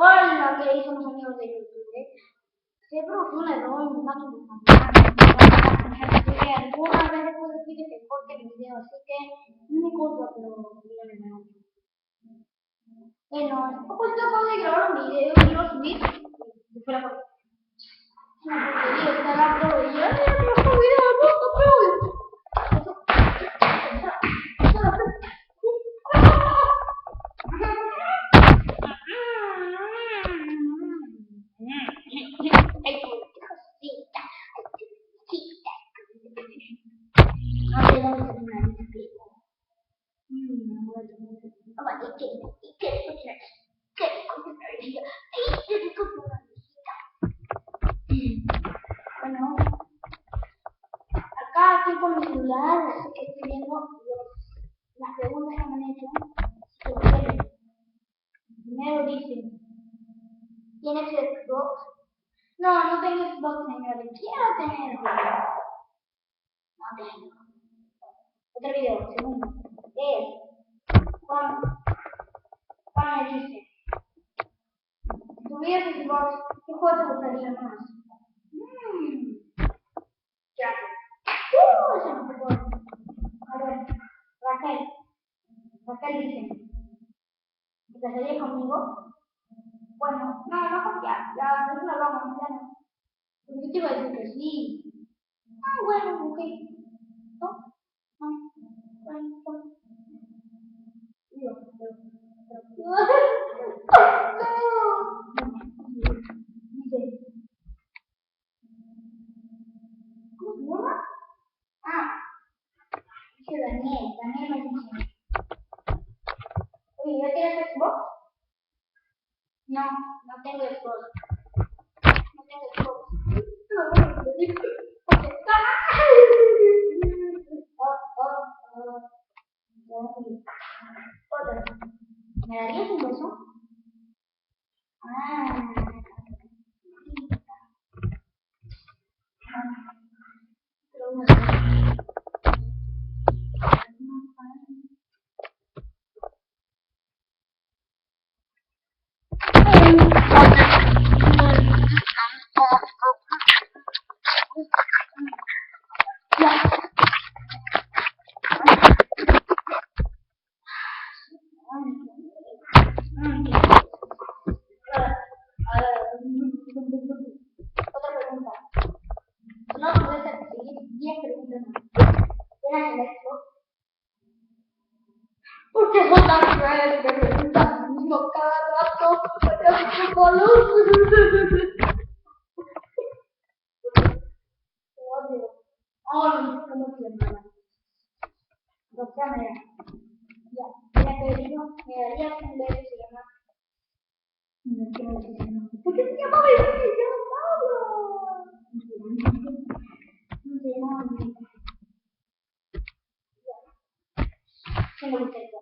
Hola, que somos amigos de YouTube. Se produjo un error, un paso de algunas veces puedo decir que se corte el video, así que no me culpa, pero díganme algo. Bueno, pues acabo de grabar un video y lo subí. Espera, por una porquería, está rápido y ya no está video, no, pero. Bueno, acá estoy con mi celular, así que estoy viendo las preguntas que me han hecho. Primero dice, ¿tienes Xbox? No, no tengo Xbox, señores. Quiero tener. No tengo. Otro video, segundo. Juan me dice, si tuvieras Xbox, ¿qué juego te gustaría más? ¿Qué haces? Eso no se puede. A ver, Raquel dice, ¿te casarías conmigo? Bueno, no, ya, es una broma, ya no. Yo te iba a decir que sí. Ah, bueno, ok. ¿No? No, bueno. Dice, ¿cómo se llama? Ah, dice Daniel me dice, oye, ¿ya tienes Xbox? No, no tengo Xbox. No tengo Xbox. Otra. ¿Me darías un beso? Ah, otra pregunta. No puedes seguir 10 preguntas más. ¿Tienes el Xbox? ¿Por qué son tan crueles? Me preguntan lo mismo cada rato. Te odio. Oh, no quiero nada. Roxana, ya te digo, me darías un beso si llama. No quiero decir no. ¿Por qué se llama beso? Se llama Pablo. No se llama tengo mi texto.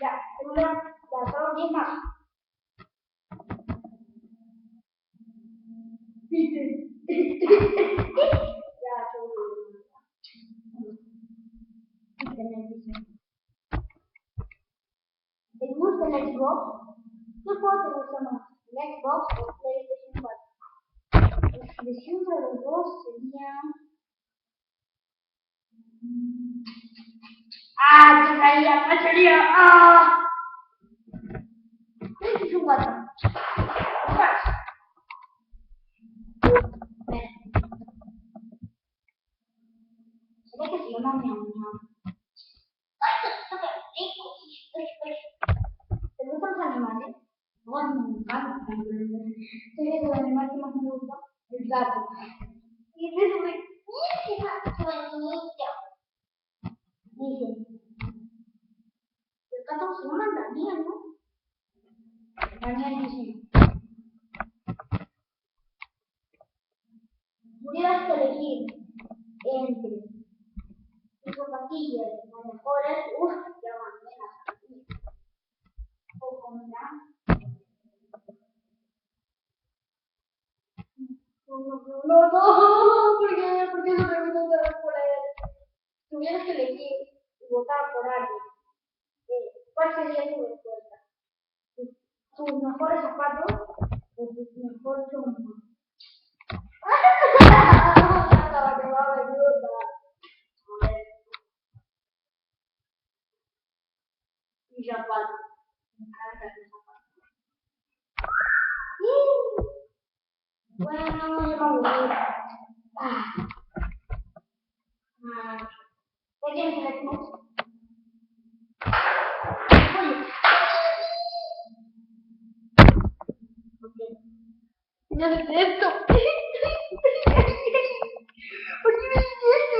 Ya, solo 10 más. Ya, ¿te gusta el Xbox? ¿Qué juego te gusta más? ¿El Xbox o PlayStation 4? La selección de los dos sería. ¿Qué traía? ¿Cuál sería? PlayStation 4. ¿Será que se llama mi amiga? ¿Te gustan los animales? No, me encantan. ¿Qué es el animal que más me gusta? El gato. Y es muy bonito. Dice, el gato se llama Daniel, ¿no? Daniel dice, tuvieras que elegir entre tus zapatillas, las mejores, ya van bien las zapatillas, o comprar. No, ¿por qué? ¿Por qué no me gusta por él? Tuvieras que elegir y votar por alguien, ¿cuál sería tu respuesta? tus mejores zapatos o tu mejor chompa. Mi zapato. Me encanta mi zapato. Bueno, yo me aburrí. ¿Qué quieres que le ponga? ¿Qué es esto? ¿Por qué me dices esto?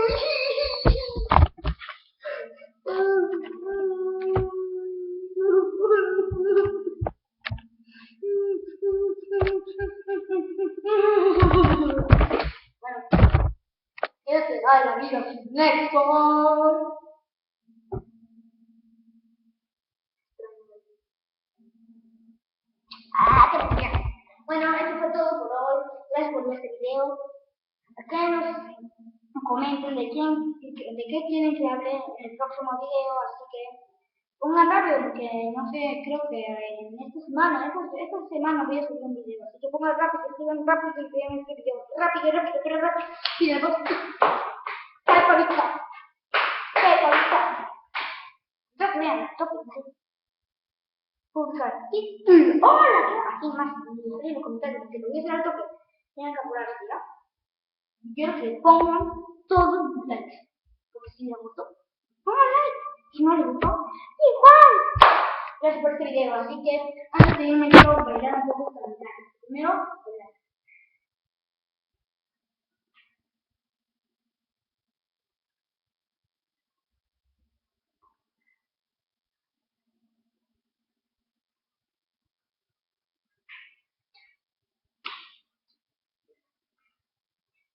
Bueno, este da la vida. Next one. Qué pena. Bueno, eso fue todo por hoy. Gracias por ver este video. Acá nos comenten de qué quieren que hable en el próximo video, así que pongan rápido porque no sé, creo que en esta semana voy a subir un video, así que pongan rápido, escriban rápido y vean este video, rápido, pero rápido, y después, ¡qué colita! Ya vean, topen, buscar título, hola, así más, en los comentarios, porque lo voy a hacer al toque, tienen que apurarse, ¿ya? Quiero que pongan todos los likes. Porque si les gustó, pongan like. Si no les gustó, igual. Gracias por este video. Así que antes de irme quiero bailar un poco para el traje. Primero, bailar.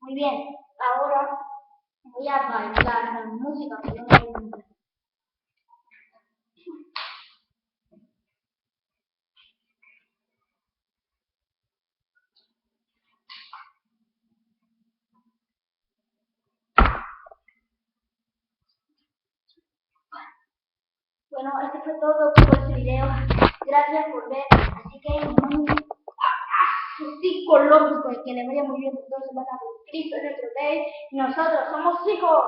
Muy bien. Ahora voy a bailar la música que yo me gusta. Bueno, este fue todo por este video. Gracias por ver. Así que psicológico y que le vaya muy bien por 2 semanas con Cristo en nuestro rey. Y nosotros somos hijos.